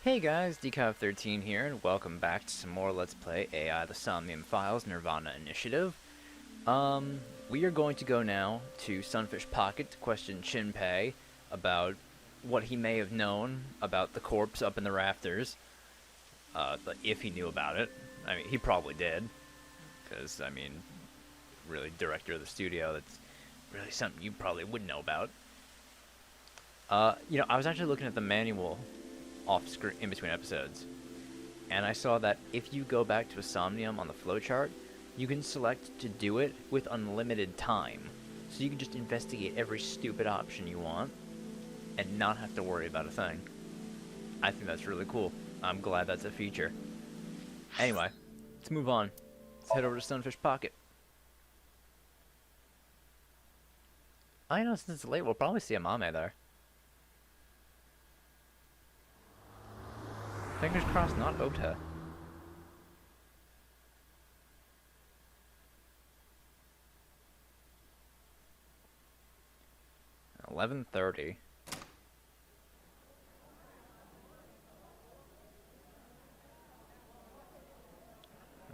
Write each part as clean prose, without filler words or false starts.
Hey guys, Decav13 here, and welcome back to some more Let's Play AI the Somnium Files Nirvana Initiative. We are going to go now to Sunfish Pocket to question Shinpei about what he may have known about the corpse up in the rafters. If he knew about it. I mean, he probably did. Because, I mean, really, director of the studio, that's really something you probably would know about. I was actually looking at the manual off screen in between episodes, and I saw that if you go back to a Somnium on the flowchart, you can select to do it with unlimited time. So you can just investigate every stupid option you want and not have to worry about a thing. I think that's really cool. I'm glad that's a feature. Anyway, let's move on. Let's head over to Sunfish Pocket. I know since it's late, we'll probably see a Mame there. Fingers crossed, not Ota. $11:30.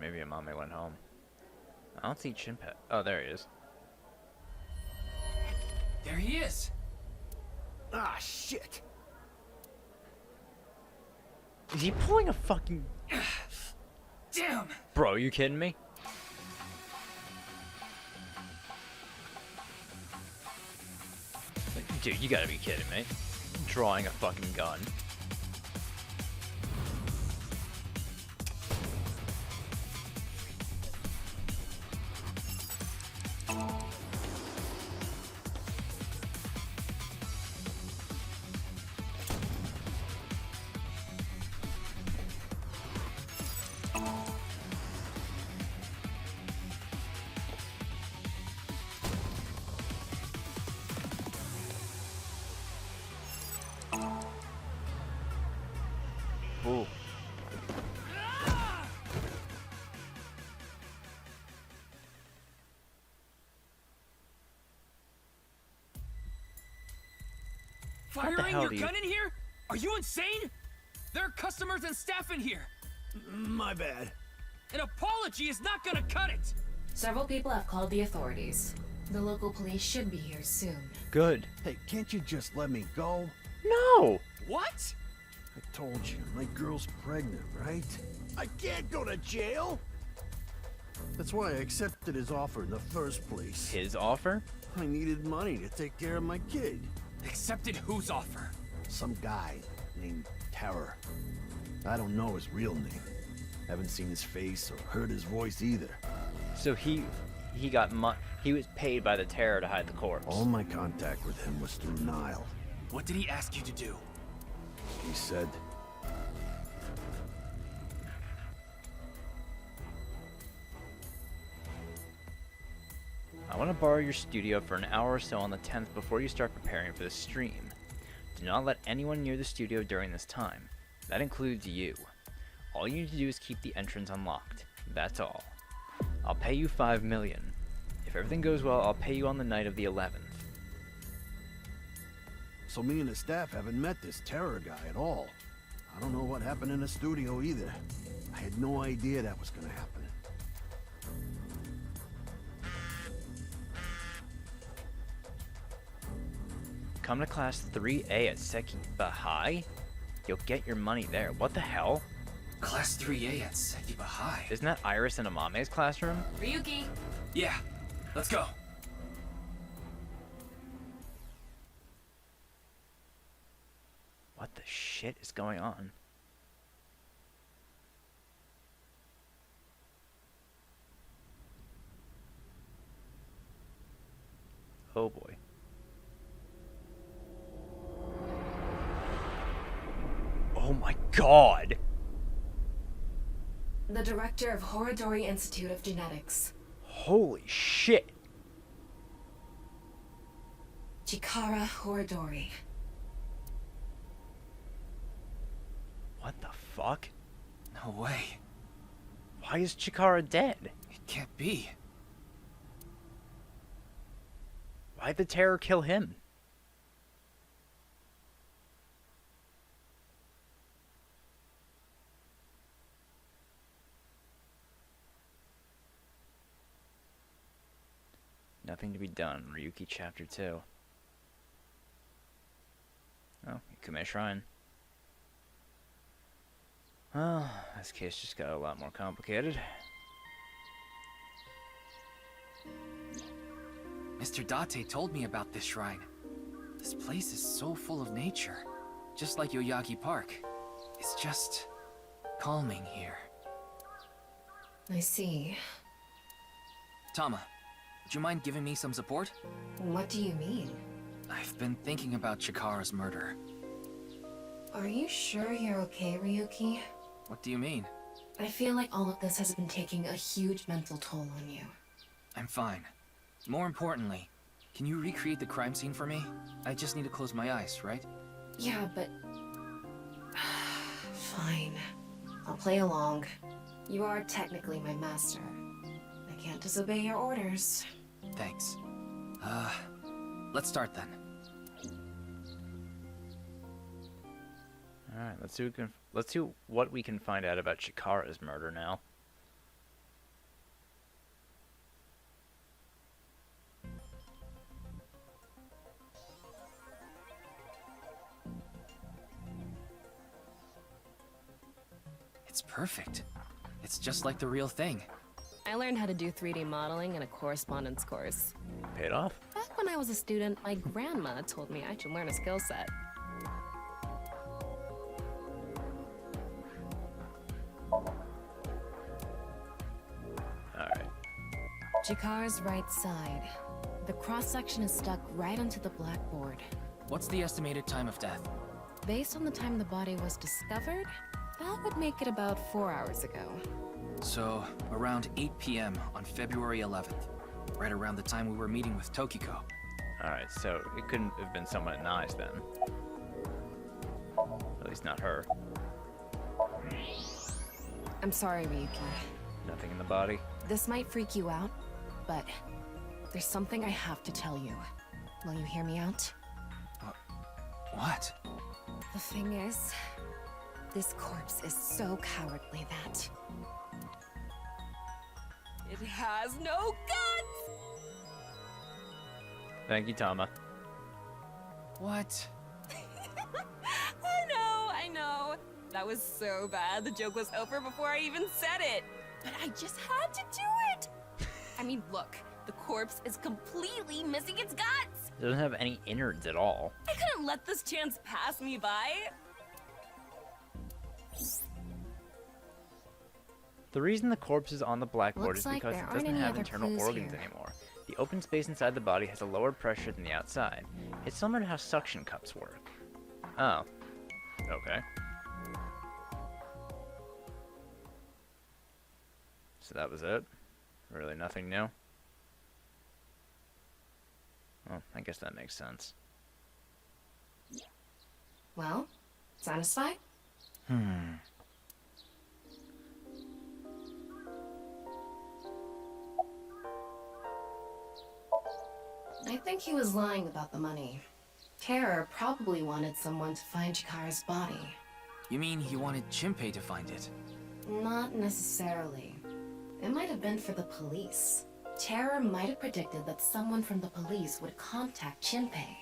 Maybe Amame went home. I don't see Shinpei. Oh, there he is. There he is. Ah, shit. Is he pulling a fucking... Damn. Bro, are you kidding me? Dude, you gotta be kidding me. Drawing a fucking gun. Ooh. Firing hell your do you- gun in here? Are you insane? There are customers and staff in here. My bad. An apology is not gonna cut it. Several people have called the authorities. The local police should be here soon. Good. Hey, can't you just let me go? No! What? I told you, my girl's pregnant, right? I can't go to jail! That's why I accepted his offer in the first place. His offer? I needed money to take care of my kid. Accepted whose offer? Some guy named Terror. I don't know his real name. Haven't seen his face or heard his voice either. So he got he was paid by the Terror to hide the corpse. All my contact with him was through Nile. What did he ask you to do? He said, I want to borrow your studio for an hour or so on the 10th before you start preparing for the stream. Do not let anyone near the studio during this time. That includes you. All you need to do is keep the entrance unlocked. That's all. I'll pay you 5 million. If everything goes well, I'll pay you on the night of the 11th. so me and the staff haven't met this Terror guy at all. I don't know what happened in the studio either. I had no idea that was gonna happen. Come to class 3A at Sekiba High? You'll get your money there. What the hell? Class 3A at Sekiba High. Isn't that Iris and Amame's classroom? Ryuki! Yeah, let's go. What the shit is going on? Oh boy. Oh my god! The director of Horodori Institute of Genetics. Holy shit! Chikara Horodori. What the fuck? No way. Why is Chikara dead? It can't be. Why'd the Terror kill him? Nothing to be done. Ryuki Chapter 2. Oh, Ikume Shrine. Oh, this case just got a lot more complicated. Mr. Date told me about this shrine. This place is so full of nature, just like Yoyagi Park. It's just calming here. I see. Tama, would you mind giving me some support? What do you mean? I've been thinking about Chikara's murder. Are you sure you're okay, Ryuki? What do you mean? I feel like all of this has been taking a huge mental toll on you. I'm fine. More importantly, can you recreate the crime scene for me? I just need to close my eyes, right? Yeah, but... Fine. I'll play along. You are technically my master. I can't disobey your orders. Thanks. Let's start then. All right, let's see what we can find out about Chikara's murder now. It's perfect. It's just like the real thing. I learned how to do 3D modeling in a correspondence course. Paid off? Back when I was a student, my grandma told me I should learn a skill set. Alright. Chikara's right side. The cross-section is stuck right onto the blackboard. What's the estimated time of death? Based on the time the body was discovered, that would make it about 4 hours ago. So, around 8 p.m. on February 11th. Right around the time we were meeting with Tokiko. Alright, so it couldn't have been someone at Nye's then. At least not her. I'm sorry, Ryuki. Nothing in the body? This might freak you out, but there's something I have to tell you. Will you hear me out? What? The thing is, this corpse is so cowardly that it has no guts! Thank you, Tama. What? I know. That was so bad. The joke was over before I even said it. But I just had to do it. I mean, look, the corpse is completely missing its guts. It doesn't have any innards at all. I couldn't let this chance pass me by. The reason the corpse is on the blackboard Looks is like because there it aren't doesn't any have other internal clues organs here. anymore. The open space inside the body has a lower pressure than the outside. It's similar to how suction cups work. Oh. Okay. So that was it? Really nothing new? Well, I guess that makes sense. Well, satisfied? I think he was lying about the money. Terror probably wanted someone to find Chikara's body. You mean he wanted Chimpei to find it? Not necessarily. It might have been for the police. Terror might have predicted that someone from the police would contact Chimpei.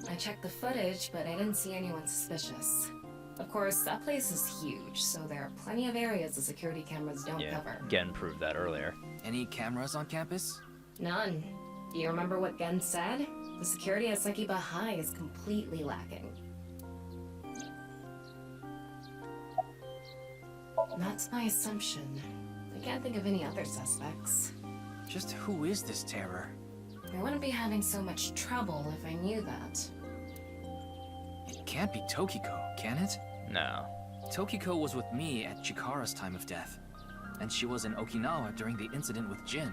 I checked the footage, but I didn't see anyone suspicious. Of course, that place is huge, so there are plenty of areas the security cameras don't Yeah, cover. Gen proved that earlier. Any cameras on campus? None. Do you remember what Gen said? The security at Sekiba High is completely lacking. That's my assumption. I can't think of any other suspects. Just who is this terror? I wouldn't be having so much trouble if I knew that. It can't be Tokiko, can it? No. Tokiko was with me at Chikara's time of death. And she was in Okinawa during the incident with Jin.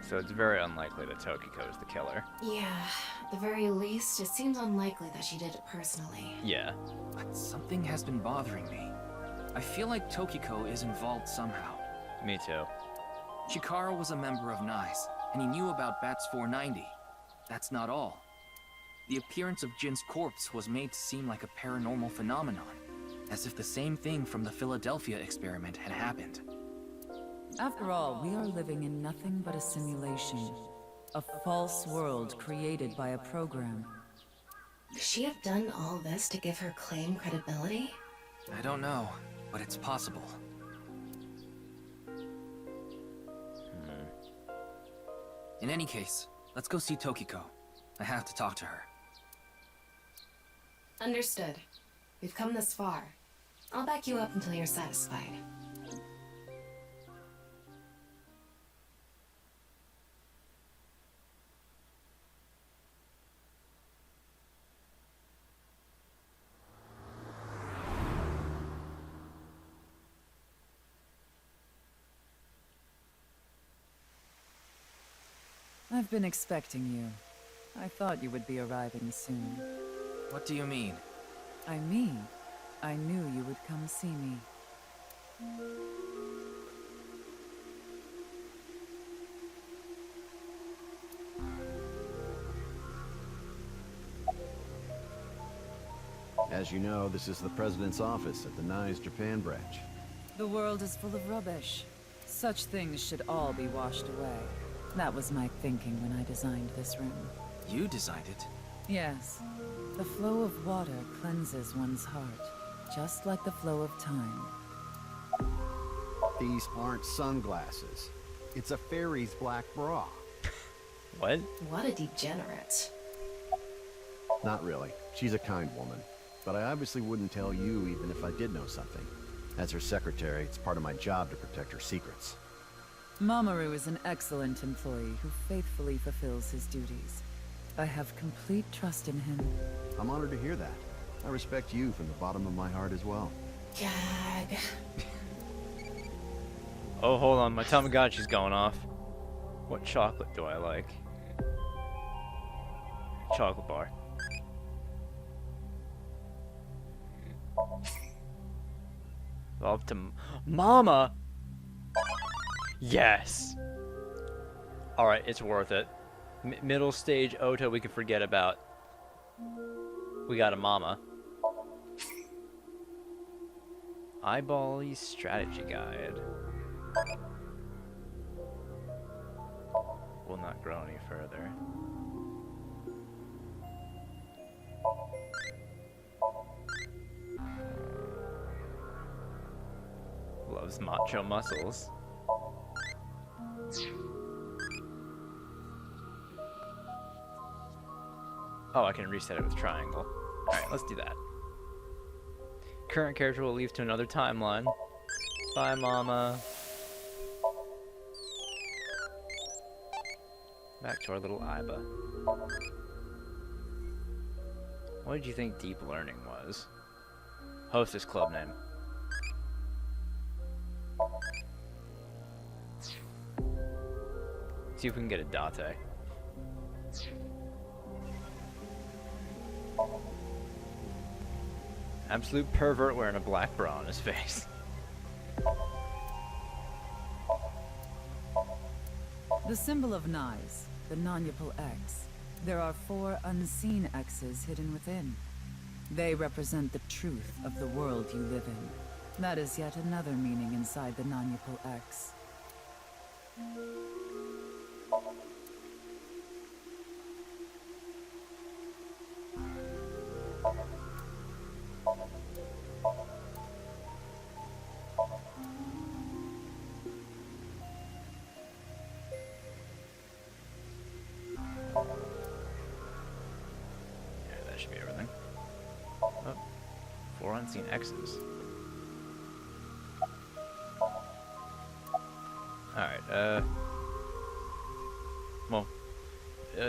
So it's very unlikely that Tokiko is the killer. Yeah, at the very least, it seems unlikely that she did it personally. Yeah. But something has been bothering me. I feel like Tokiko is involved somehow. Me too. Chikara was a member of NICE, and he knew about Bats 490. That's not all. The appearance of Jin's corpse was made to seem like a paranormal phenomenon. as if the same thing from the Philadelphia experiment had happened. After all, we are living in nothing but a simulation. A false world created by a program. Could she have done all this to give her claim credibility? I don't know, but it's possible. In any case, let's go see Tokiko. I have to talk to her. Understood. We've come this far. I'll back you up until you're satisfied. I've been expecting you. I thought you would be arriving soon. What do you mean? I knew you would come see me. As you know, this is the President's office at the Nye's Japan branch. The world is full of rubbish. Such things should all be washed away. That was my thinking when I designed this room. You designed it? Yes. The flow of water cleanses one's heart, just like the flow of time. These aren't sunglasses. It's a fairy's black bra. What? What a degenerate. Not really. She's a kind woman. But I obviously wouldn't tell you even if I did know something. As her secretary, it's part of my job to protect her secrets. Mamoru is an excellent employee who faithfully fulfills his duties. I have complete trust in him. I'm honored to hear that. I respect you from the bottom of my heart as well. Gag. Oh, hold on, my Tamagotchi's going off. What chocolate do I like? Chocolate bar. Love to Mama! Yes! Alright, it's worth it. Middle stage Ota we can forget about. We got a mama. Eyeball-y strategy guide. Will not grow any further. Loves macho muscles. Oh, I can reset it with triangle. Alright, let's do that. Current character will leave to another timeline. Bye, Mama. Back to our little Iba. What did you think deep learning was? Hostess club name. See if we can get a Date. Absolute pervert wearing a black bra on his face. The symbol of Nye's, the non-upal X. There are 4 unseen X's hidden within. They represent the truth of the world you live in. That is yet another meaning inside the non-upal X. Should be everything. Oh, 4 unseen X's. Alright, well,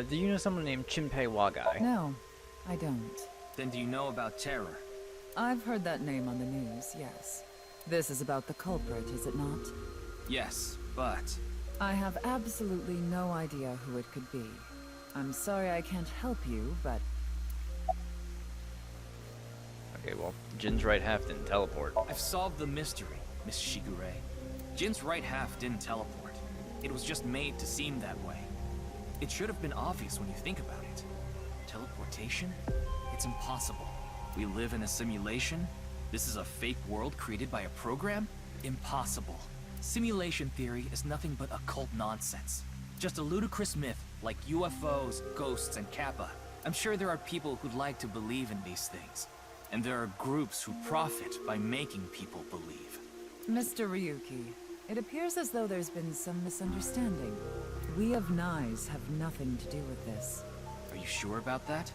do you know someone named Chinpei Wagai? No, I don't. Then do you know about Terror? I've heard that name on the news, yes. This is about the culprit, is it not? Yes, but... I have absolutely no idea who it could be. I'm sorry I can't help you, but... Okay, well, Jin's right half didn't teleport. I've solved the mystery, Miss Shigure. Jin's right half didn't teleport. It was just made to seem that way. It should have been obvious when you think about it. Teleportation? It's impossible. We live in a simulation, This is a fake world created by a program? Impossible. Simulation theory is nothing but occult nonsense. Just a ludicrous myth like UFOs, ghosts, and Kappa. I'm sure there are people who'd like to believe in these things. And there are groups who profit by making people believe. Mr. Ryuki, it appears as though there's been some misunderstanding. We of Nyes have nothing to do with this. Are you sure about that?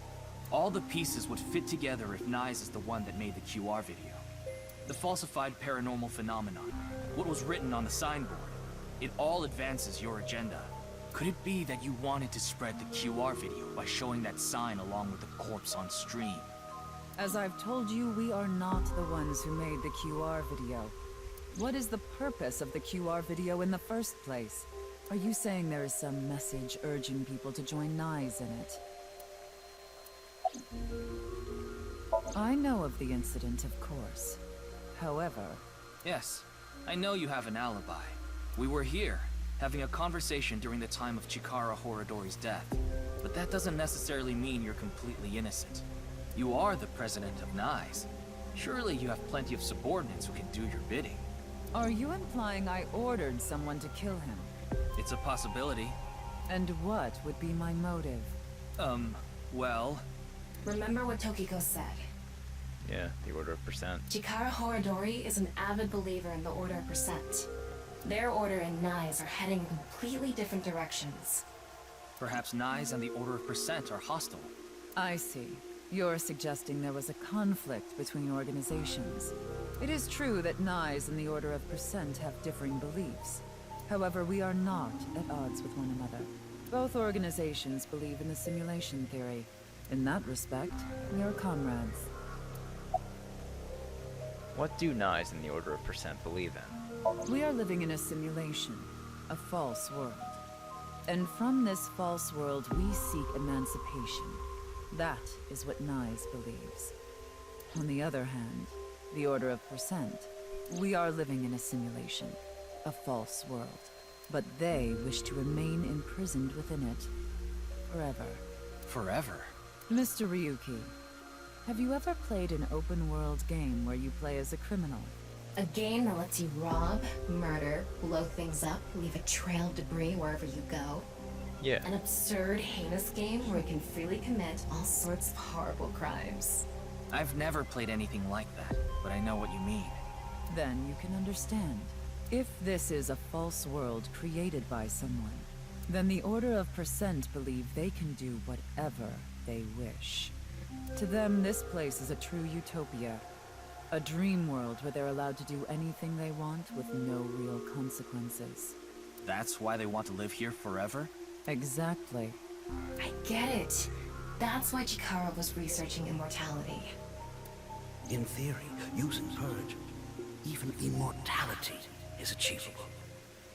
All the pieces would fit together if Nyes is the one that made the QR video. The falsified paranormal phenomenon, what was written on the signboard, it all advances your agenda. Could it be that you wanted to spread the QR video by showing that sign along with the corpse on stream? As I've told you, we are not the ones who made the QR video. What is the purpose of the QR video in the first place? Are you saying there is some message urging people to join Nyes in it? I know of the incident, of course. However... Yes, I know you have an alibi. We were here, having a conversation during the time of Chikara Horadori's death. But that doesn't necessarily mean you're completely innocent. You are the president of Nyes. Surely you have plenty of subordinates who can do your bidding. Are you implying I ordered someone to kill him? It's a possibility. And what would be my motive? Well... Remember what Tokiko said. Yeah, the Order of Percent. Chikara Horadori is an avid believer in the Order of Percent. Their order and Nyes are heading in completely different directions. Perhaps Nyes and the Order of Percent are hostile. I see. You're suggesting there was a conflict between organizations. It is true that Nyes and the Order of Percent have differing beliefs. However, we are not at odds with one another. Both organizations believe in the simulation theory. In that respect, we are comrades. What do Nyes and the Order of Percent believe in? We are living in a simulation, a false world. And from this false world, we seek emancipation. That is what Nyes believes. On the other hand, the Order of Percent, we are living in a simulation, a false world. But they wish to remain imprisoned within it, forever. Forever? Mr. Ryuki, have you ever played an open-world game where you play as a criminal? A game that lets you rob, murder, blow things up, leave a trail of debris wherever you go. Yeah. An absurd, heinous game where you can freely commit all sorts of horrible crimes. I've never played anything like that, but I know what you mean. Then you can understand. If this is a false world created by someone, then the Order of Percent believe they can do whatever they wish. To them, this place is a true utopia. A dream world where they're allowed to do anything they want with no real consequences. That's why they want to live here forever? Exactly. I get it. That's why Chikara was researching immortality. In theory, using Purge, even immortality is achievable.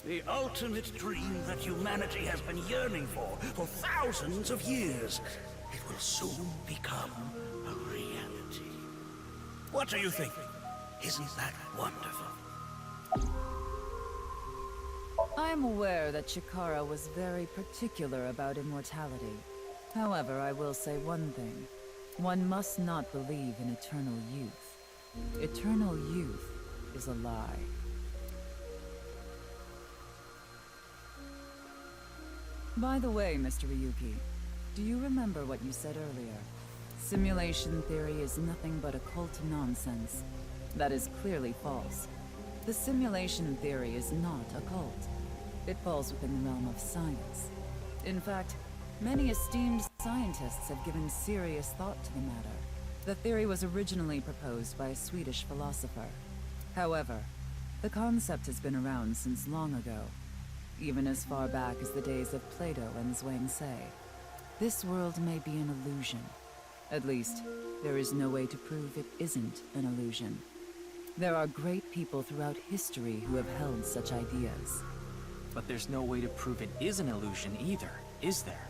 The ultimate dream that humanity has been yearning for thousands of years. It will soon become a reality. What do you think? Isn't that wonderful? I'm aware that Chikara was very particular about immortality. However, I will say one thing. One must not believe in eternal youth. Eternal youth is a lie. By the way, Mr. Ryuki, do you remember what you said earlier? Simulation theory is nothing but occult nonsense. That is clearly false. The simulation theory is not occult. It falls within the realm of science. In fact, many esteemed scientists have given serious thought to the matter. The theory was originally proposed by a Swedish philosopher. However, the concept has been around since long ago, even as far back as the days of Plato and Zhuangzi. This world may be an illusion. At least, there is no way to prove it isn't an illusion. There are great people throughout history who have held such ideas. But there's no way to prove it is an illusion either, is there?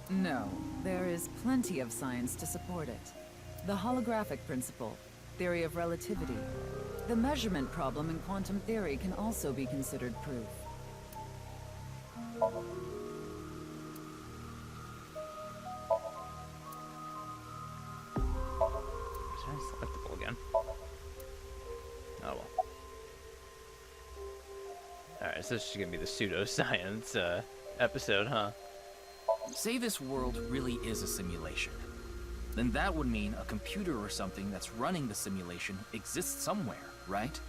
No, there is plenty of science to support it. The holographic principle, theory of relativity, the measurement problem in quantum theory can also be considered proof. Selectable again. Oh well. Alright, so this is gonna be the pseudoscience episode, huh? Say this world really is a simulation. Then that would mean a computer or something that's running the simulation exists somewhere, right?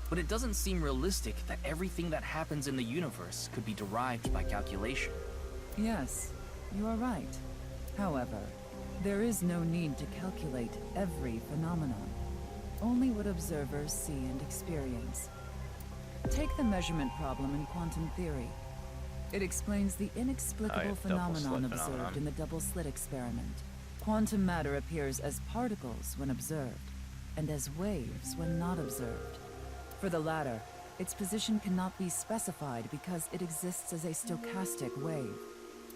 But it doesn't seem realistic that everything that happens in the universe could be derived by calculation. Yes, you are right. However, there is no need to calculate every phenomenon. Only what observers see and experience. Take the measurement problem in quantum theory. It explains the inexplicable phenomenon observed in the double-slit experiment. Quantum matter appears as particles when observed, and as waves when not observed. For the latter, its position cannot be specified because it exists as a stochastic wave.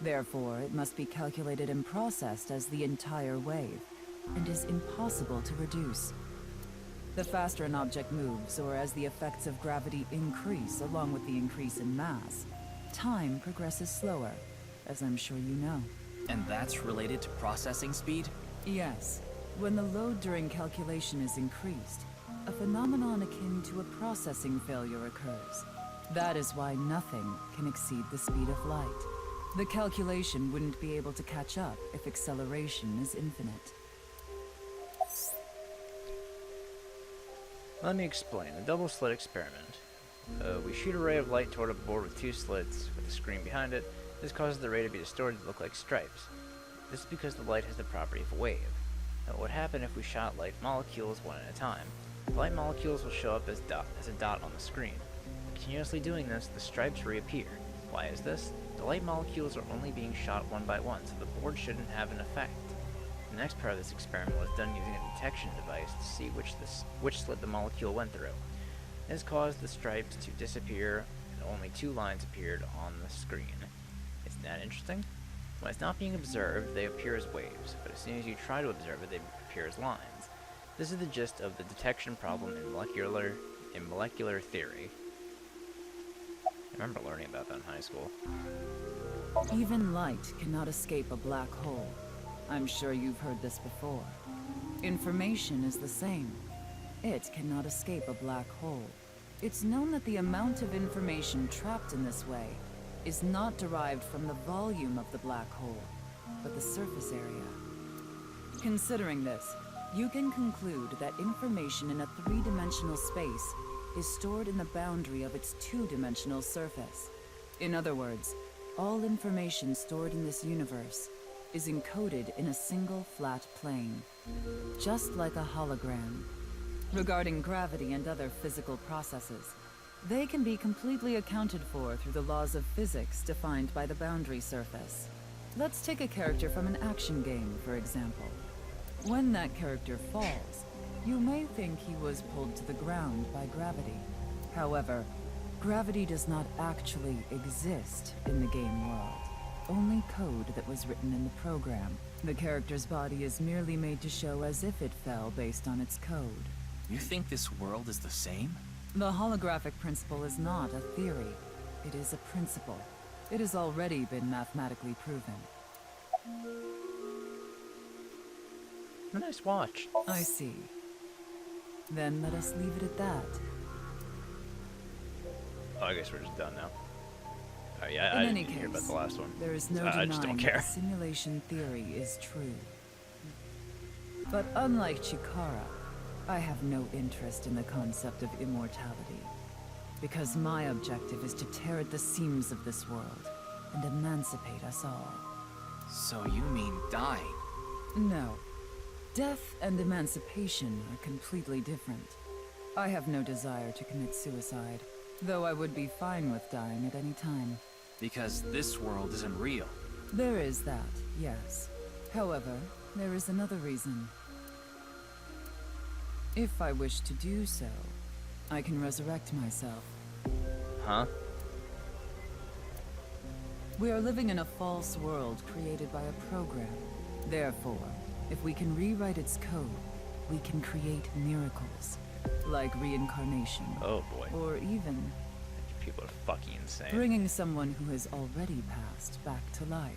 Therefore, it must be calculated and processed as the entire wave, and is impossible to reduce. The faster an object moves, or as the effects of gravity increase along with the increase in mass, time progresses slower, as I'm sure you know. And that's related to processing speed? Yes. When the load during calculation is increased, a phenomenon akin to a processing failure occurs. That is why nothing can exceed the speed of light. The calculation wouldn't be able to catch up if acceleration is infinite. Let me explain. The double slit experiment. We shoot a ray of light toward a board with two slits with a screen behind it. This causes the ray to be distorted to look like stripes. This is because the light has the property of a wave. Now, what would happen if we shot light molecules one at a time? The light molecules will show up as a dot on the screen. Continuously doing this, the stripes reappear. Why is this? The light molecules are only being shot one by one, so the board shouldn't have an effect. The next part of this experiment was done using a detection device to see which slit the molecule went through. This caused the stripes to disappear, and only two lines appeared on the screen. Isn't that interesting? When it's not being observed, they appear as waves, but as soon as you try to observe it, they appear as lines. This is the gist of the detection problem in molecular theory. I remember learning about that in high school. Even light cannot escape a black hole. I'm sure you've heard this before. Information is the same. It cannot escape a black hole. It's known that the amount of information trapped in this way is not derived from the volume of the black hole, but the surface area. Considering this, you can conclude that information in a three-dimensional space is stored in the boundary of its two-dimensional surface. In other words, all information stored in this universe is encoded in a single flat plane, just like a hologram. Regarding gravity and other physical processes, they can be completely accounted for through the laws of physics defined by the boundary surface. Let's take a character from an action game, for example. When that character falls, you may think he was pulled to the ground by gravity. However, gravity does not actually exist in the game world. Only code that was written in the program. The character's body is merely made to show as if it fell based on its code. You think this world is the same? The holographic principle is not a theory. It is a principle. It has already been mathematically proven. A nice watch. I see. Then let us leave it at that. Oh, I guess we're just done now. Oh yeah, In I any didn't hear about case, the last one. there is no So I just don't denying care. that simulation theory is true. But unlike Chikara, I have no interest in the concept of immortality. Because my objective is to tear at the seams of this world and emancipate us all. So you mean dying? No. Death and emancipation are completely different. I have no desire to commit suicide, though I would be fine with dying at any time. Because this world isn't real. There is that, yes. However, there is another reason. If I wish to do so, I can resurrect myself. Huh? We are living in a false world created by a program. Therefore, if we can rewrite its code, we can create miracles. Like reincarnation. Oh boy. Or even People are fucking insane. bringing someone who has already passed back to life.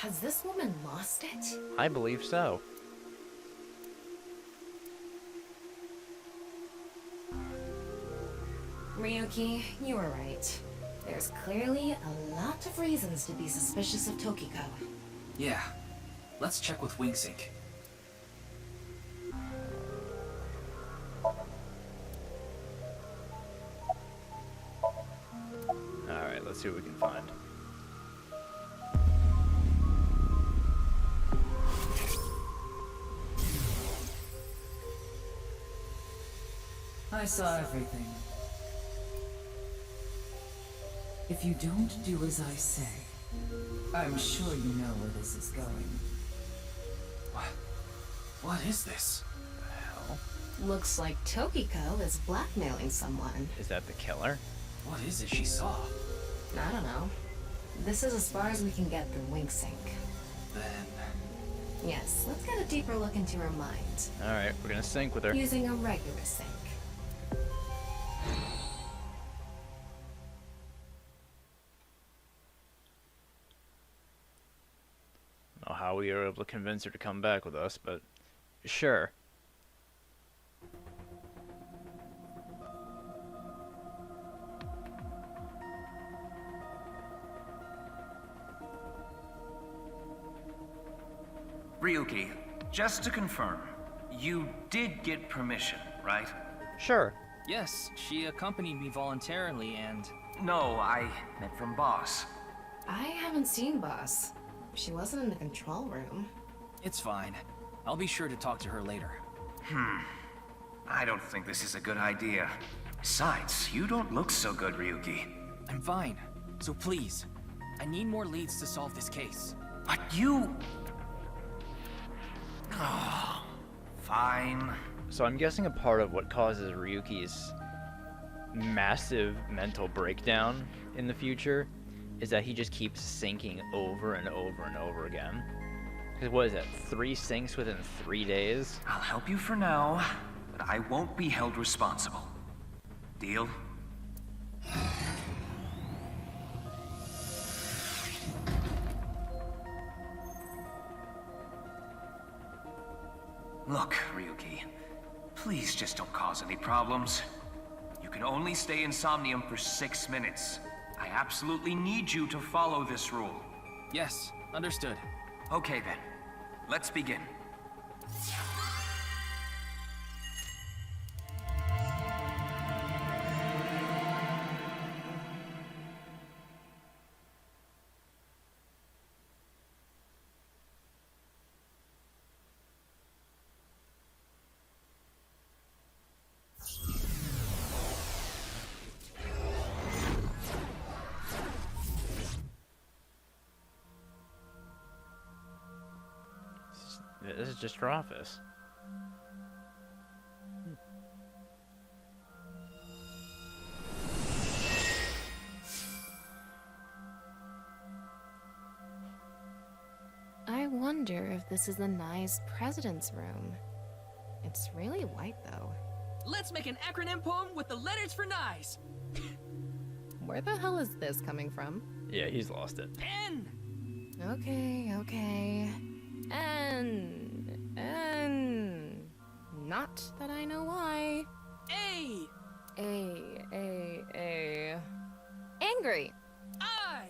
Has this woman lost it? I believe so. Ryuki, you were right. There's clearly a lot of reasons to be suspicious of Tokiko. Yeah. Let's check with Wingsync. Alright, let's see what we can find. I saw everything. If you don't do as I say, I'm sure you know where this is going. What is this? Hell, Looks like Tokiko is blackmailing someone. is that the killer? What is it she saw? I don't know. This is as far as we can get through Wingsync. Then... Yes, let's get a deeper look into her mind. Alright, we're gonna sync with her. Using a regular sync. I don't know how we were able to convince her to come back with us, but sure. Ryuki, just to confirm, you did get permission, right? Sure. Yes, she accompanied me voluntarily and... No, I meant from boss. I haven't seen Boss. She wasn't in the control room. It's fine. I'll be sure to talk to her later. I don't think this is a good idea. Besides, you don't look so good, Ryuki. I'm fine. So please, I need more leads to solve this case. But you... Oh, fine. So I'm guessing a part of what causes Ryuki's massive mental breakdown in the future is that he just keeps sinking over and over and over again. Because what is that, 3 sinks within 3 days? I'll help you for now, but I won't be held responsible. Deal? Look, Ryuki, please just don't cause any problems. You can only stay in Somnium for 6 minutes. I absolutely need you to follow this rule. Yes, understood. Okay then, let's begin. This is just her office. I wonder if this is the Nye's president's room. It's really white, though. Let's make an acronym poem with the letters for Nyes. Where the hell is this coming from? Yeah, he's lost it. N. Okay. N. Not that I know why. A. A. Angry. I.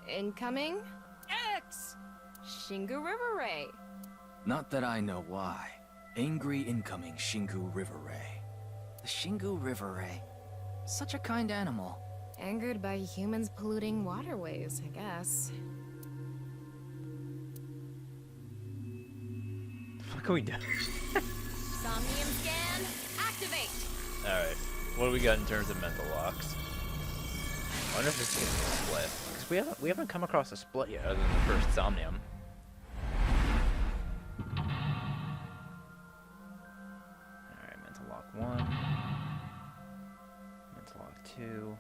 Incoming? X. Shingu River Ray. Not that I know why. Angry incoming Shingu River Ray. The Shingu River Ray. Such a kind animal. Angered by humans polluting waterways, I guess. The fuck are we doing? Somnium scan, activate. Alright, what do we got in terms of mental locks? I wonder if this is gonna be a split. Because we haven't come across a split yet other than the first Somnium. Alright, mental lock 1. Mental lock 2.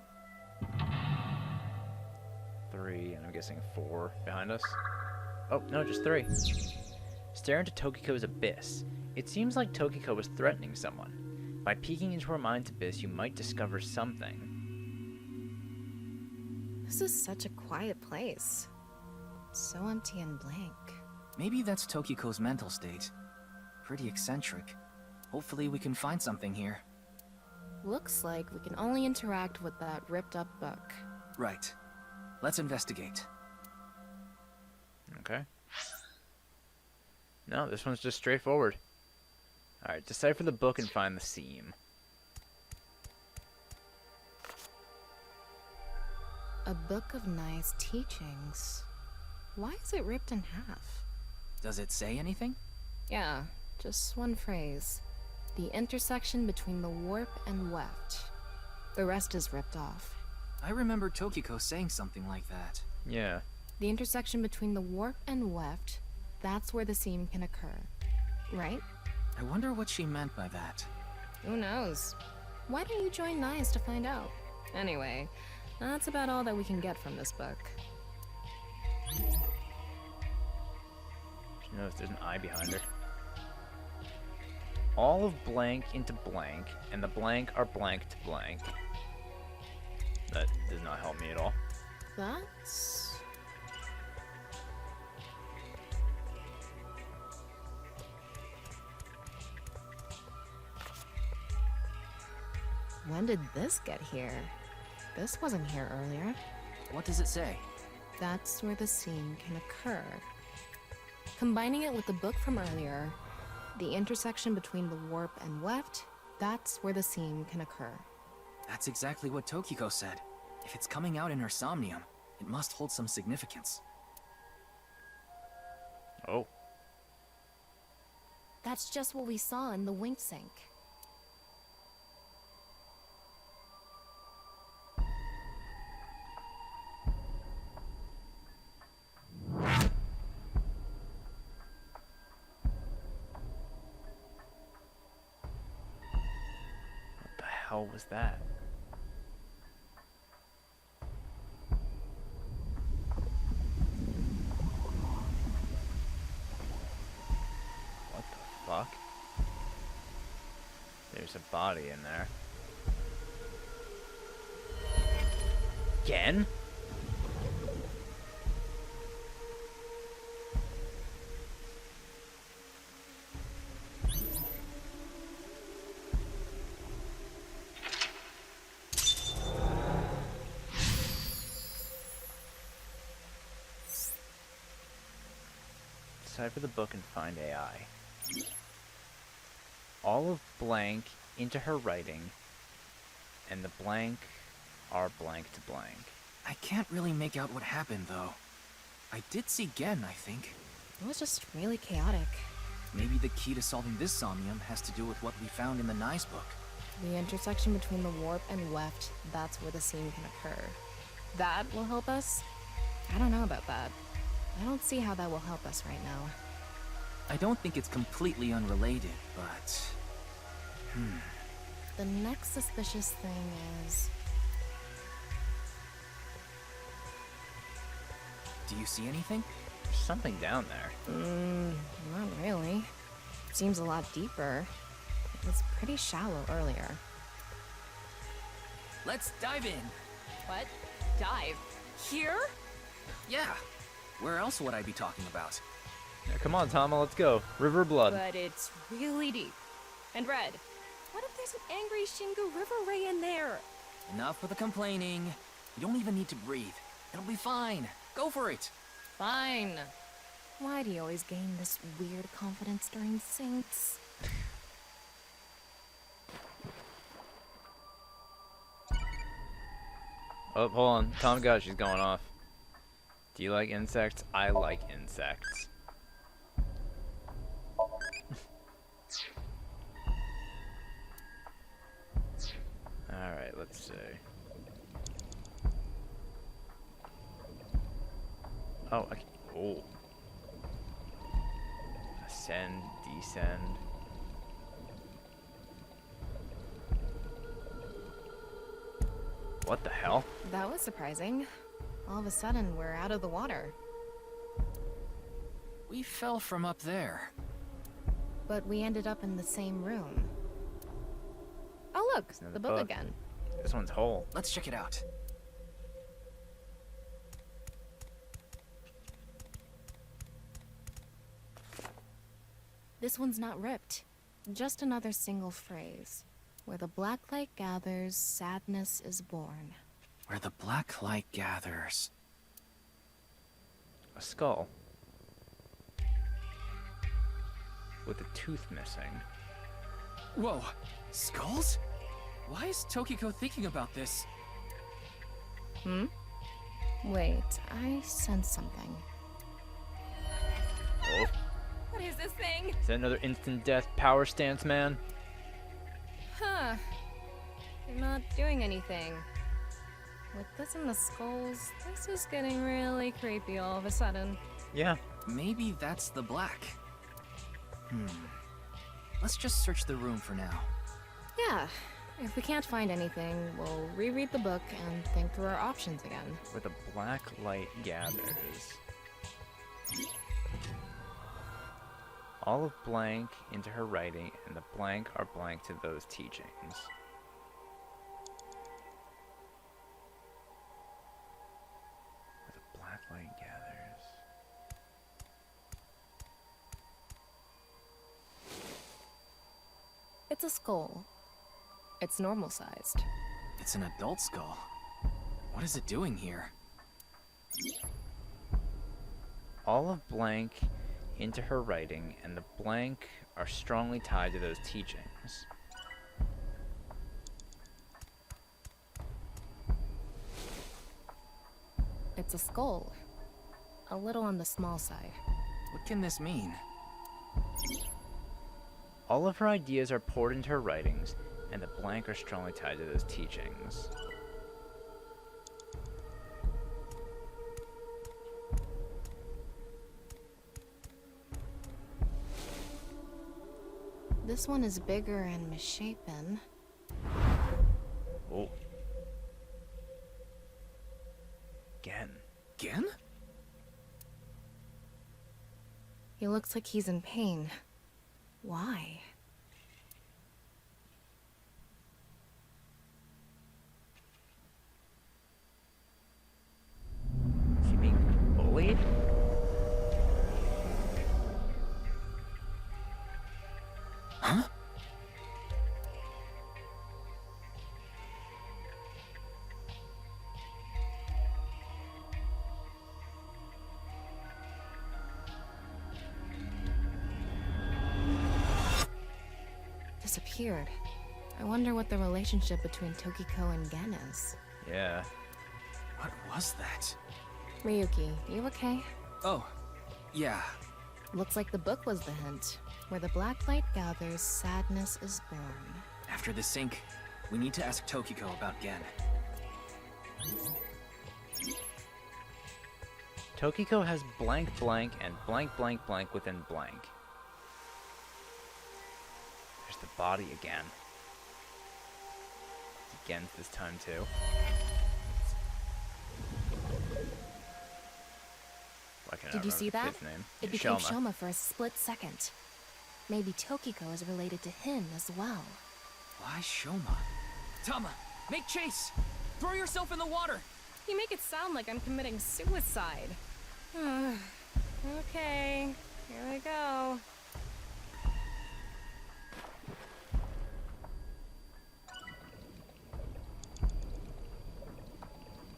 3, and I'm guessing 4 behind us. Oh, no, just 3. Stare into Tokiko's abyss. It seems like Tokiko was threatening someone. By peeking into her mind's abyss, you might discover something. This is such a quiet place. So empty and blank. Maybe that's Tokiko's mental state. Pretty eccentric. Hopefully we can find something here. Looks like we can only interact with that ripped up book. Right. Let's investigate. Okay. No, this one's just straightforward. Alright, decipher the book and find the seam. A book of Nai's teachings. Why is it ripped in half? Does it say anything? Yeah, just one phrase. The intersection between the warp and weft. The rest is ripped off. I remember Tokiko saying something like that. Yeah. The intersection between the warp and weft, that's where the seam can occur. Right? I wonder what she meant by that. Who knows? Why don't you join Nai's to find out? Anyway, that's about all that we can get from this book. She knows there's an eye behind her. All of blank into blank, and the blank are blank to blank. That does not help me at all. That's... When did this get here? This wasn't here earlier. What does it say? That's where the seam can occur. Combining it with the book from earlier, the intersection between the warp and weft, that's where the seam can occur. That's exactly what Tokiko said. If it's coming out in her somnium, it must hold some significance. Oh. That's just what we saw in the wink sink. What the hell was that? What the fuck? There's a body in there. Again? Decipher the book and find AI. All of blank into her writing, and the blank are blank to blank. I can't really make out what happened, though. I did see Gen, I think. It was just really chaotic. Maybe the key to solving this somnium has to do with what we found in the Nice book. The intersection between the warp and weft, that's where the seam can occur. That will help us? I don't know about that. I don't see how that will help us right now. I don't think it's completely unrelated, but... The next suspicious thing is... Do you see anything? There's something down there. Not really. Seems a lot deeper. It was pretty shallow earlier. Let's dive in. What? Dive? Here? Yeah. Where else would I be talking about? Yeah, come on, Tama, let's go. River Blood. But it's really deep. And red. What if there's an angry Shingu River Ray in there? Enough with the complaining. You don't even need to breathe. It'll be fine. Go for it. Fine. Why do you always gain this weird confidence during sinks? Oh, hold on. Tom got it. She's going off. Do you like insects? I like insects. Alright, let's see. Oh, okay. Oh. Ascend, descend. What the hell? That was surprising. All of a sudden, we're out of the water. We fell from up there. But we ended up in the same room. Oh look, another the book book. again. This one's whole. Let's check it out. This one's not ripped. Just another single phrase. Where the black light gathers, sadness is born. Where the black light gathers. A skull. With a tooth missing. Whoa, skulls? Why is Tokiko thinking about this? Wait, I sense something. Oh. What is this thing? Is that another instant death power stance, man? Huh. You're not doing anything. With this and the skulls, this is getting really creepy all of a sudden. Yeah. Maybe that's the black. Let's just search the room for now. Yeah. If we can't find anything, we'll reread the book and think through our options again. Where the black light gathers. All of blank into her writing, and the blank are blank to those teachings. Where the black light gathers. It's a skull. It's normal sized. It's an adult skull. What is it doing here? All of blank into her writing, and the blank are strongly tied to those teachings. It's a skull. A little on the small side. What can this mean? All of her ideas are poured into her writings, and the blank are strongly tied to those teachings. This one is bigger and misshapen. Oh. Again. Again? He looks like he's in pain. Why? Is he being bullied? Huh? Disappeared. I wonder what the relationship between Tokiko and Gen is. Yeah. What was that? Ryuki, you okay? Oh, yeah. Looks like the book was the hint. Where the black light gathers, sadness is born. After the sync, we need to ask Tokiko about Gen. Tokiko has blank blank and blank blank blank within blank. There's the body again. It's again this time too. Why can't I Did you see remember that? his name? It became Shoma. Shoma for a split second. Maybe Tokiko is related to him as well. Why Shoma? Tama, make chase! Throw yourself in the water! You make it sound like I'm committing suicide. Okay, here we go.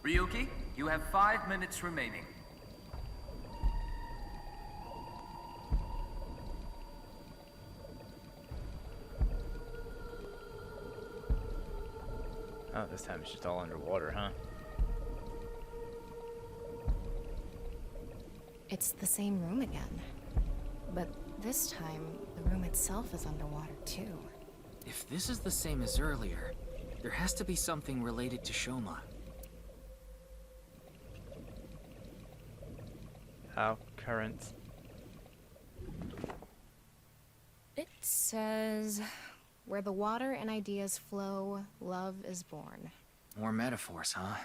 Ryuki, you have 5 minutes remaining. Oh, this time it's just all underwater, huh? It's the same room again. But this time, the room itself is underwater too. If this is the same as earlier, there has to be something related to Shoma. How current? It says, where the water and ideas flow, love is born. More metaphors, huh?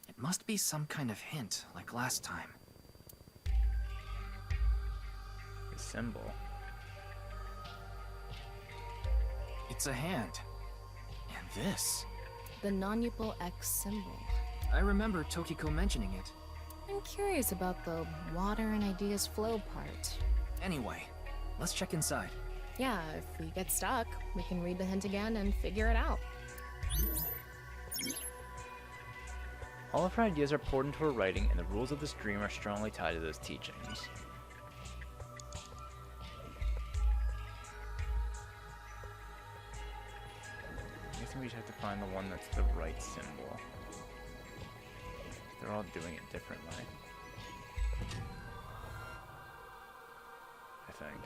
It must be some kind of hint, like last time. The symbol. It's a hand. And this. The non-upal X symbol. I remember Tokiko mentioning it. I'm curious about the water and ideas flow part. Anyway, let's check inside. Yeah, if we get stuck, we can read the hint again and figure it out. All of her ideas are poured into her writing, and the rules of this dream are strongly tied to those teachings. I guess we just have to find the one that's the right symbol. They're all doing it differently, I think.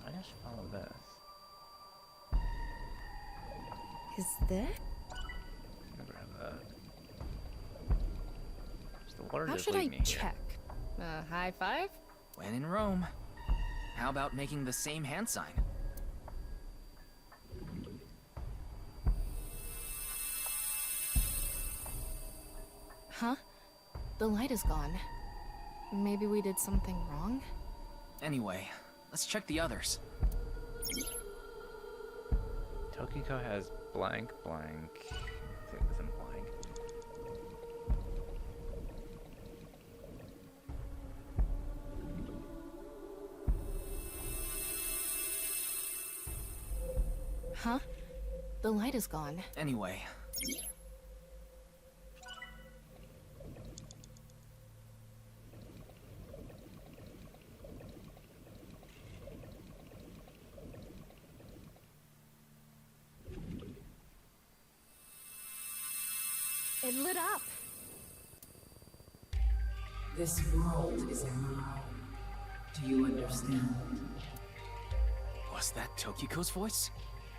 I just follow this. Is this? I'm gonna grab that. Does the water How just should lead I me here? check? High five? When in Rome. How about making the same hand sign? Huh? The light is gone. Maybe we did something wrong? Anyway, let's check the others. Tokiko has blank, blank. Click this in blank. Huh? The light is gone. Anyway, It lit up. This world is a lie. Do you understand? was that Tokiko's voice?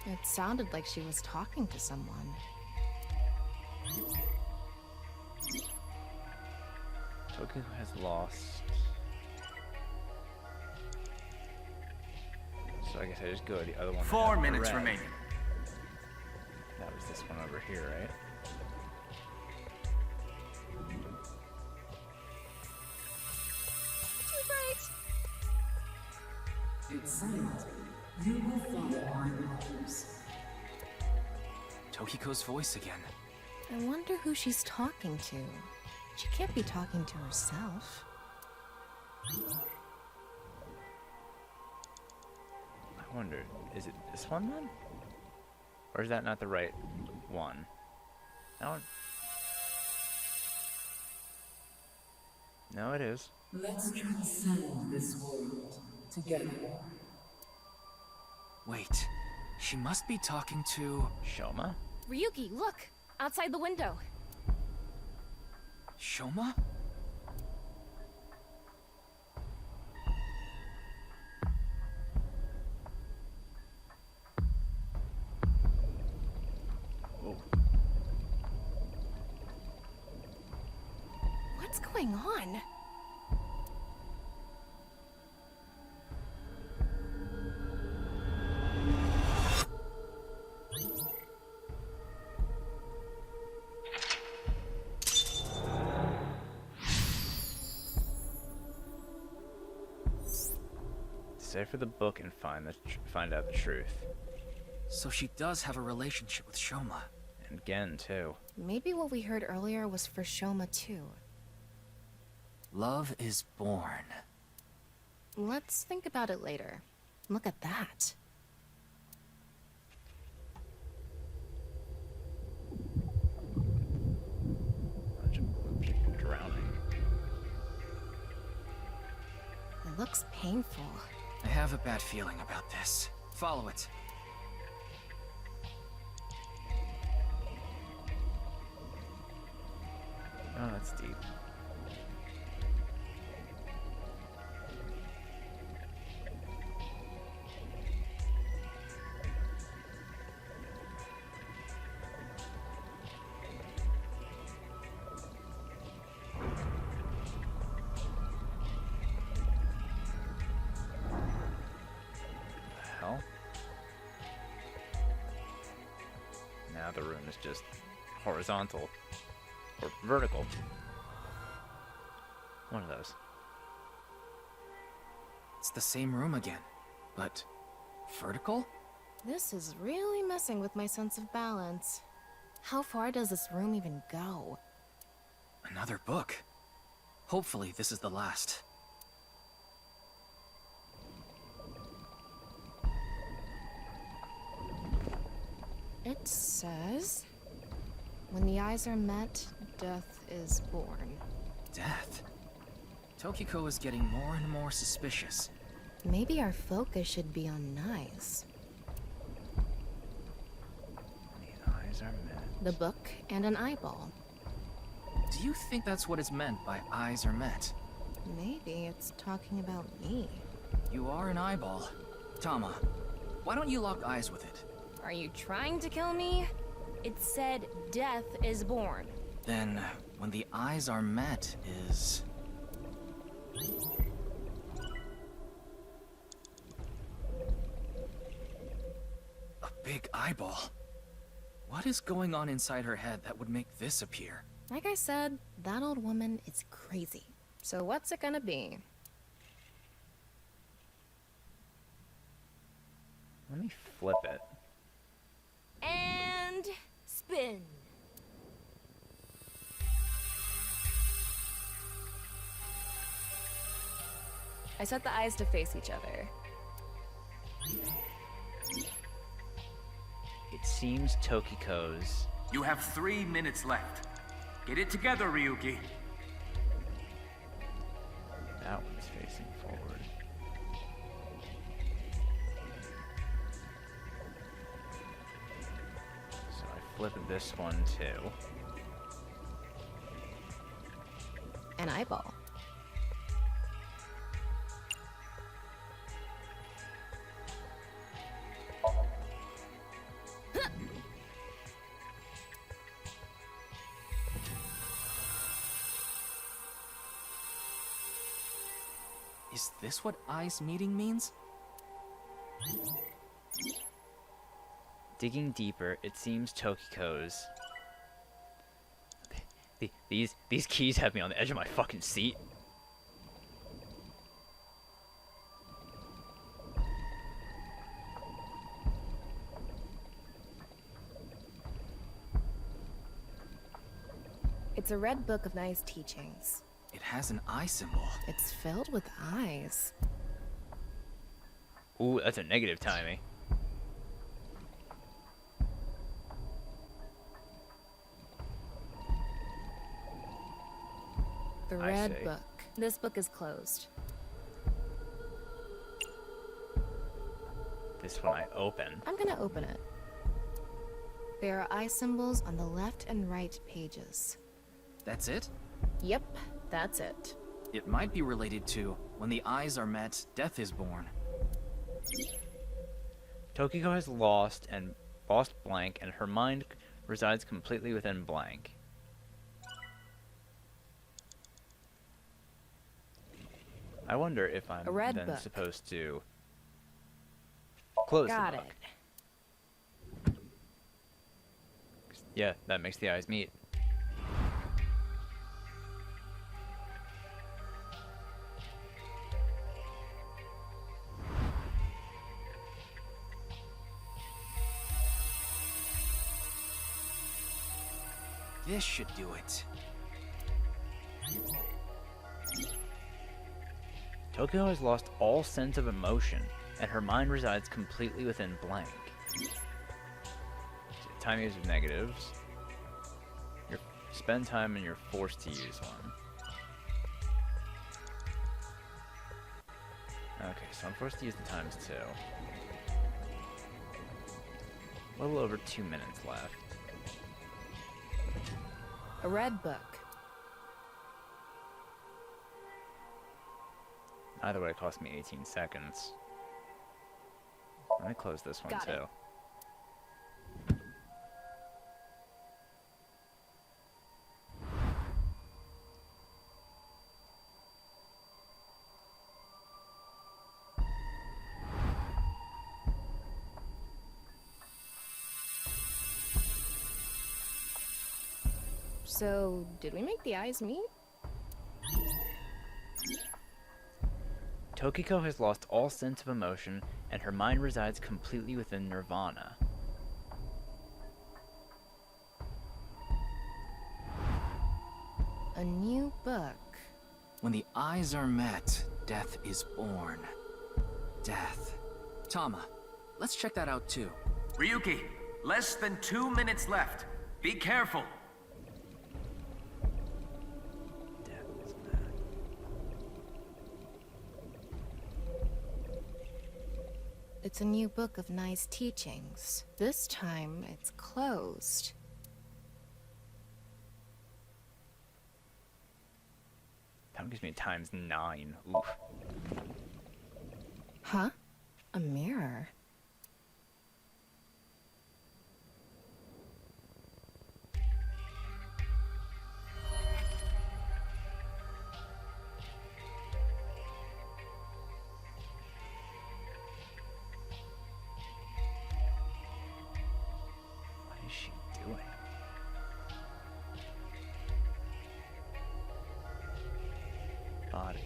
It sounded like she was talking to someone. Tokiko has lost. So I guess I just go to the other one. 4 that had minutes red. remaining. That was this one over here, right? Too bright. Excellent. You will follow my orders. Tokiko's voice again. I wonder who she's talking to. She can't be talking to herself. I wonder, is it this one then? Or is that not the right one? That one? No, it is. Let's transcend this world together. Wait, she must be talking to Shoma? Ryuki, look! Outside the window. Shoma? Whoa. What's going on? Decipher the book and find out the truth. So she does have a relationship with Shoma. And Gen, too. Maybe what we heard earlier was for Shoma too. Love is born. Let's think about it later. Look at that. Bunch of blue people drowning. It looks painful. I have a bad feeling about this. Follow it. Oh, that's deep. The hell? Now the room is just horizontal. Or vertical. One of those. It's the same room again. But vertical? This is really messing with my sense of balance. How far does this room even go? Another book. Hopefully this is the last. It says, when the eyes are met, death is born. Death? Tokiko is getting more and more suspicious. Maybe our focus should be on Nice. The eyes are met. The book and an eyeball. Do you think that's what is meant by eyes are met? Maybe it's talking about me. You are an eyeball. Tama, why don't you lock eyes with it? Are you trying to kill me? It said death is born. Then, when the eyes are met is... a big eyeball. What is going on inside her head that would make this appear? Like I said, that old woman is crazy. So what's it gonna be? Let me flip it. And spin. I set the eyes to face each other. It seems Tokiko's. You have 3 minutes left. Get it together, Ryuki. That one's facing forward. So I flip this one too. An eyeball. Is this what eyes meeting means? Digging deeper, it seems Tokiko's. These keys have me on the edge of my fucking seat. It's a red book of Nai's teachings. It has an eye symbol. It's filled with eyes. Ooh, that's a negative timing. The I red see. book. This book is closed. This one I open. I'm gonna open it. There are eye symbols on the left and right pages. That's it? Yep, that's it. It might be related to when the eyes are met, death is born. Tokiko has lost blank, and her mind resides completely within blank. I wonder if I'm A red then book. supposed to close Got the it. book. Yeah, that makes the eyes meet. This should do it. Tokyo has lost all sense of emotion, and her mind resides completely within blank. Time use of negatives. You spend time and you're forced to use one. Okay, so I'm forced to use the times 2. A little over 2 minutes left. A red book. Either way, it cost me 18 seconds. Let me close this one Got too. it. So, did we make the eyes meet? Tokiko has lost all sense of emotion, and her mind resides completely within Nirvana. A new book. When the eyes are met, death is born. Death. Tama, let's check that out too. Ryuki, less than 2 minutes left. Be careful. Death is mad. It's a new book of Nai's teachings. This time, it's closed. That gives me ×9. Oof. Huh? A mirror? What is she doing? Bodies.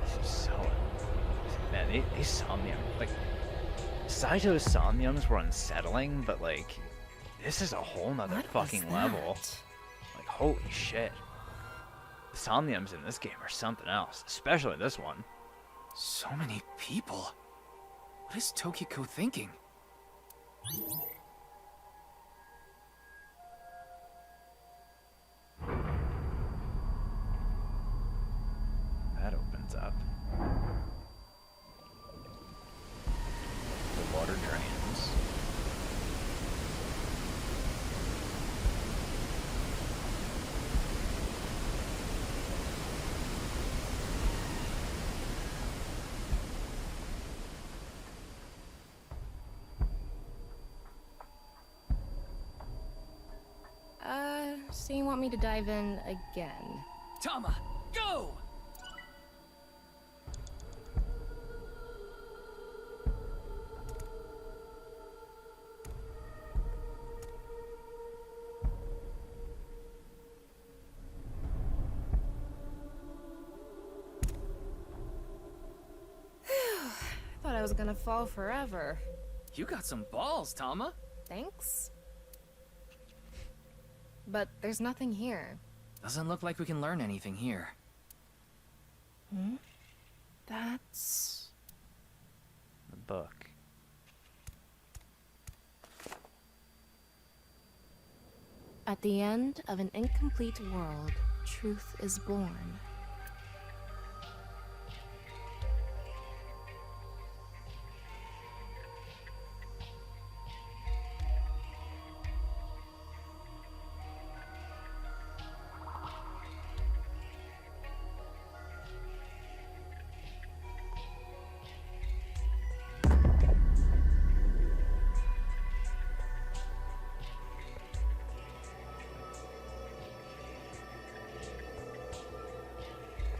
This is so... Man, these Somnium... Like, Saito's Somniums were unsettling, but, like, this is a whole nother What fucking was level. that? Like, holy shit. The Somniums in this game are something else, especially this one. So many people. What is Tokiko thinking? That opens up. The water drains. So you want me to dive in again? Tama, go! Thought I was gonna fall forever. You got some balls, Tama. Thanks. But there's nothing here. Doesn't look like we can learn anything here. Hmm? That's... The book. At the end of an incomplete world, truth is born.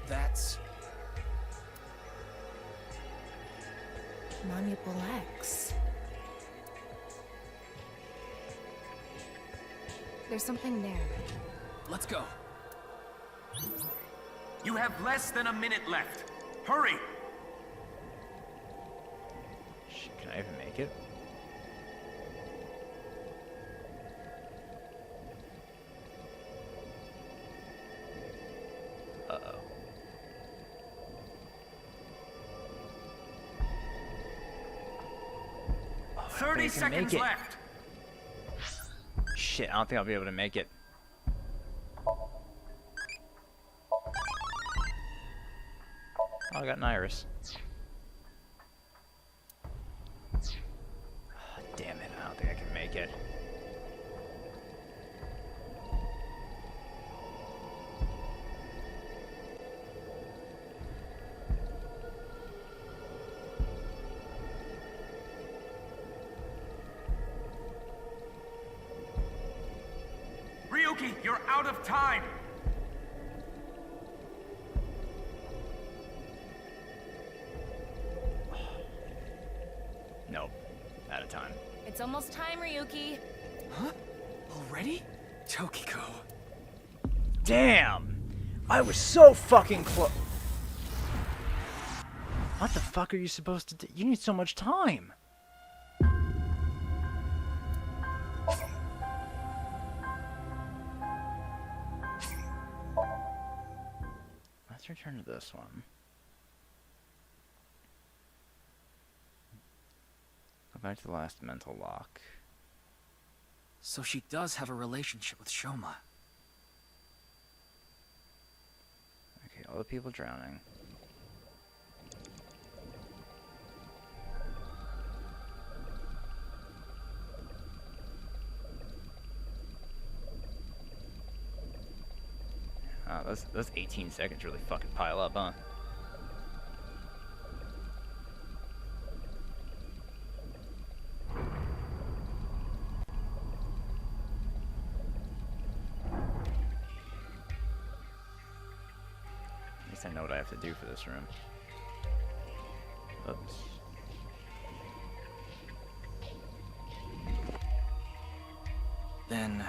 That's... Manipul X. There's something there. Let's go. You have less than a minute left. Hurry! Shit, can I even make it? Uh-oh. Oh, I don't 30 think I can make seconds it. left. Shit, I don't think I'll be able to make it. Oh, I got an iris. Damn it, I don't think I can make it. Ryuki, you're out of time. of time. It's almost time, Ryuki. Huh? Already? Tokiko. Damn! I was so fucking close. What the fuck are you supposed to do? You need so much time. Let's return to this one. Go back to the last mental lock. So she does have a relationship with Shoma. Okay, all the people drowning. Those 18 seconds really fucking pile up, huh? At least I know what I have to do for this room. Oops. Then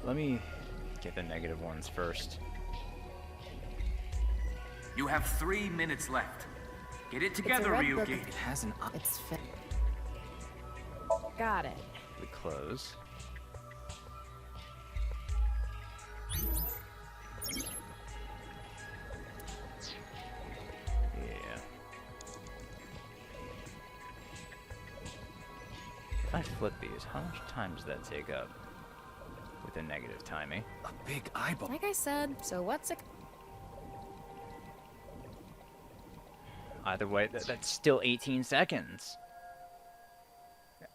Let me get the negative ones first. You have 3 minutes left. Get it It's a together, red book. Ryuki. it has an eye. It's fit. Got it. We close. Yeah. If I flip these, how much time does that take up? With a negative timing. A big eyeball. Like I said, so what's it? Either way, that's still 18 seconds.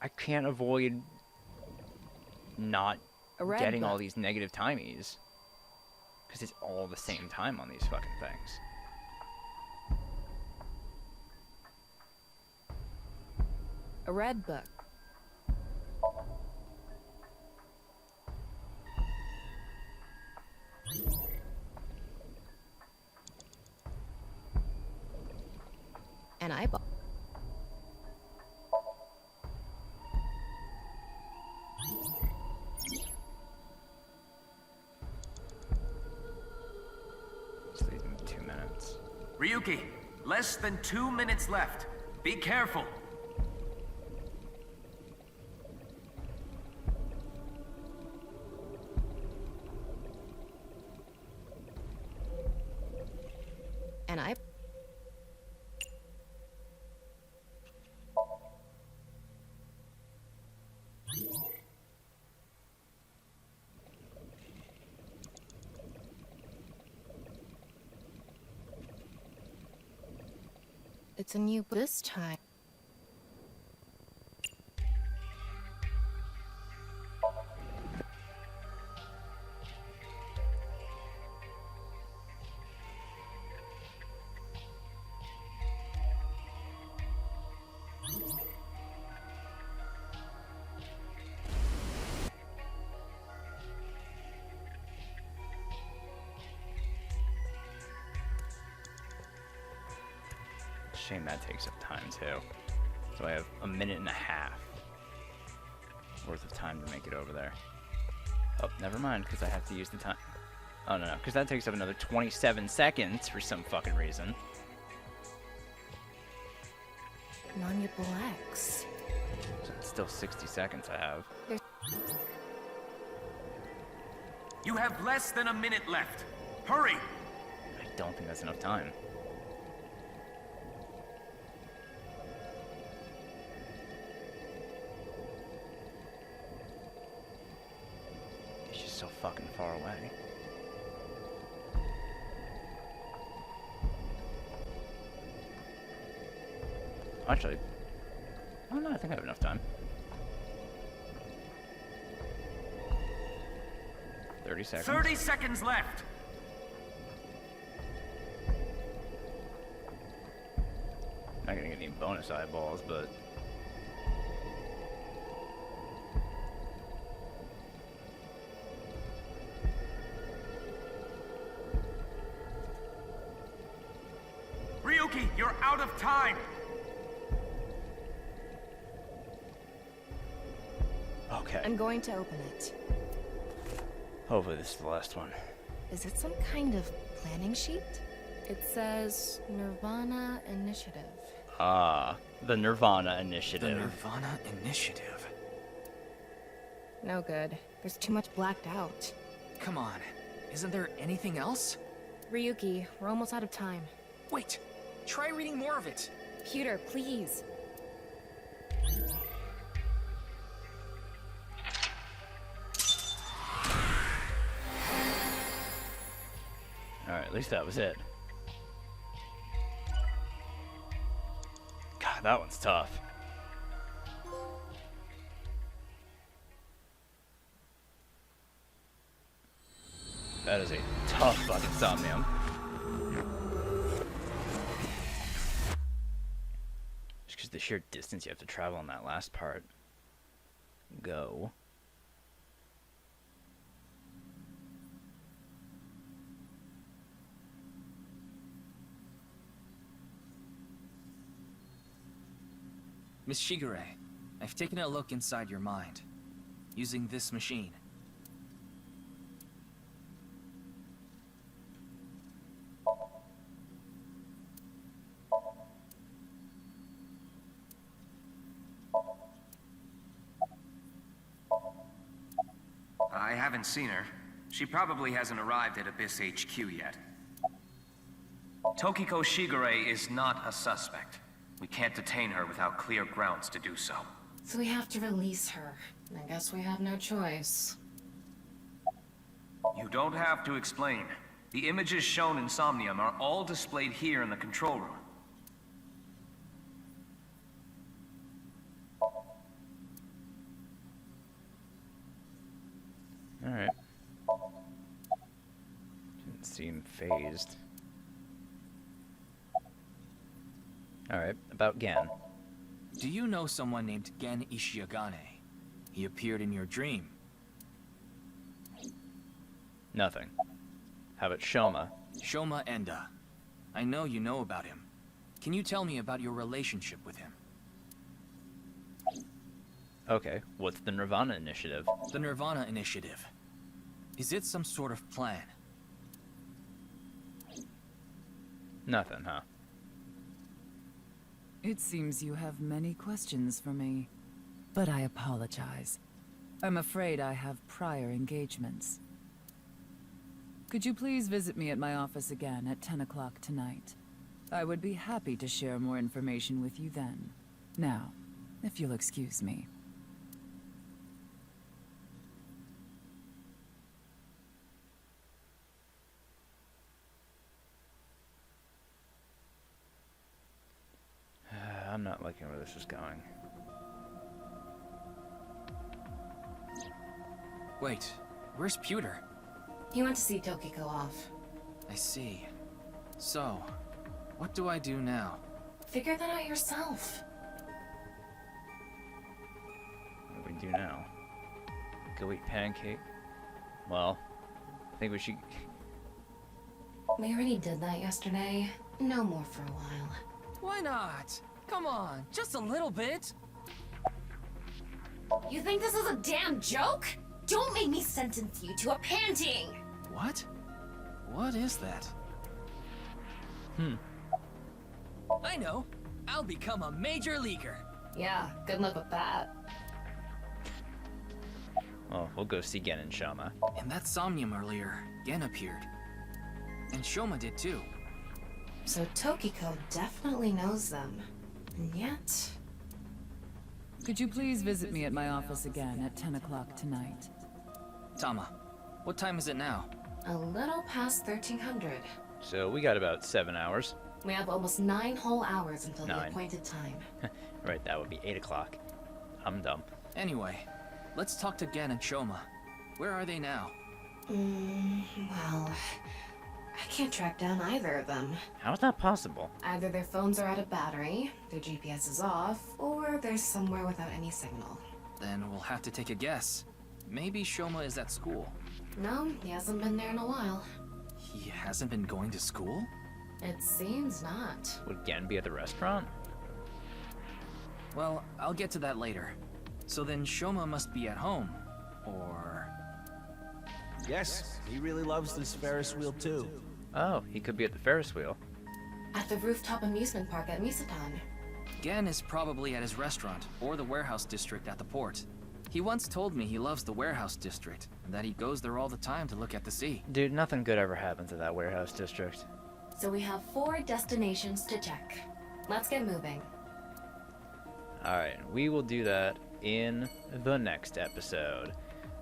I can't avoid not A red getting all book. these negative timies. Because it's all the same time on these fucking things. A red book. An eyeball. Just leave them 2 minutes. Ryuki, less than 2 minutes left. Be careful. An eye. It's a new this time. Shame that takes up time too. So I have a minute and a half worth of time to make it over there. Oh, never mind, because I have to use the time. Oh, no, because that takes up another 27 seconds for some fucking reason. Non-Upal X. So it's still 60 seconds I have. You have less than a minute left. Hurry! I don't think that's enough time. It's just so fucking far away. Actually, oh no, I think I have enough time. 30 seconds. 30 seconds left. Not gonna get any bonus eyeballs, but Ryuki, you're out of time! Okay. I'm going to open it. Hopefully this is the last one. Is it some kind of planning sheet? It says Nirvana Initiative. Ah, the Nirvana The Initiative. Nirvana Initiative. No good. There's too much blacked out. Come on, isn't there anything else? Ryuki, we're almost out of time. Wait, try reading more of it. Peter, please. Alright, at least that was it. God, that one's tough. That is a tough fucking Somnium. Just because the sheer distance you have to travel in that last part. Go. Miss Shigure, I've taken a look inside your mind, using this machine. I haven't seen her. She probably hasn't arrived at Abyss HQ yet. Tokiko Shigure is not a suspect. We can't detain her without clear grounds to do so. So we have to release her. I guess we have no choice. You don't have to explain. The images shown in Somnium are all displayed here in the control room. Alright. Didn't seem phased. Alright, about Gan. Do you know someone named Gen Ishiagane? He appeared in your dream. Nothing. How about Shoma? Shoma Enda. I know you know about him. Can you tell me about your relationship with him? Okay, what's the Nirvana Initiative? The Nirvana Initiative. Is it some sort of plan? Nothing, huh? It seems you have many questions for me, but I apologize. I'm afraid I have prior engagements. Could you please visit me at my office again at 10 o'clock tonight? I would be happy to share more information with you then. Now, if you'll excuse me. I'm not liking where this is going. Wait, where's Pewter? He went to see Tokiko off. I see. So, what do I do now? Figure that out yourself. What do we do now? Go eat pancake? Well, I think we should... We already did that yesterday. No more for a while. Why not? Come on, just a little bit. You think this is a damn joke? Don't make me sentence you to a panting! What? What is that? I know. I'll become a major leaguer. Yeah, good luck with that. Well, we'll go see Gen and Shoma. In that Somnium earlier, Gen appeared. And Shoma did too. So Tokiko definitely knows them. And yet... Could you please visit me at my office again at 10 o'clock tonight? Tama, what time is it now? A little past 1300. So we got about 7 hours. We have almost 9 whole hours until the 9. appointed time. Right, that would be 8 o'clock. I'm dumb. Anyway, let's talk to Gen and Shoma. Where are they now? Well... I can't track down either of them. How is that possible? Either their phones are out of battery, their GPS is off, or they're somewhere without any signal. Then we'll have to take a guess. Maybe Shoma is at school. No, he hasn't been there in a while. He hasn't been going to school? It seems not. Would Gen be at the restaurant? Well, I'll get to that later. So then Shoma must be at home. Or... Yes, he really loves this Ferris wheel too. Oh, he could be at the Ferris wheel. At the rooftop amusement park at Misatan. Gen is probably at his restaurant, or the warehouse district at the port. He once told me he loves the warehouse district, and that he goes there all the time to look at the sea. Dude, nothing good ever happens at that warehouse district. So we have 4 destinations to check. Let's get moving. Alright, we will do that in the next episode.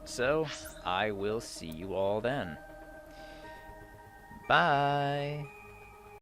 So, I will see you all then. Bye!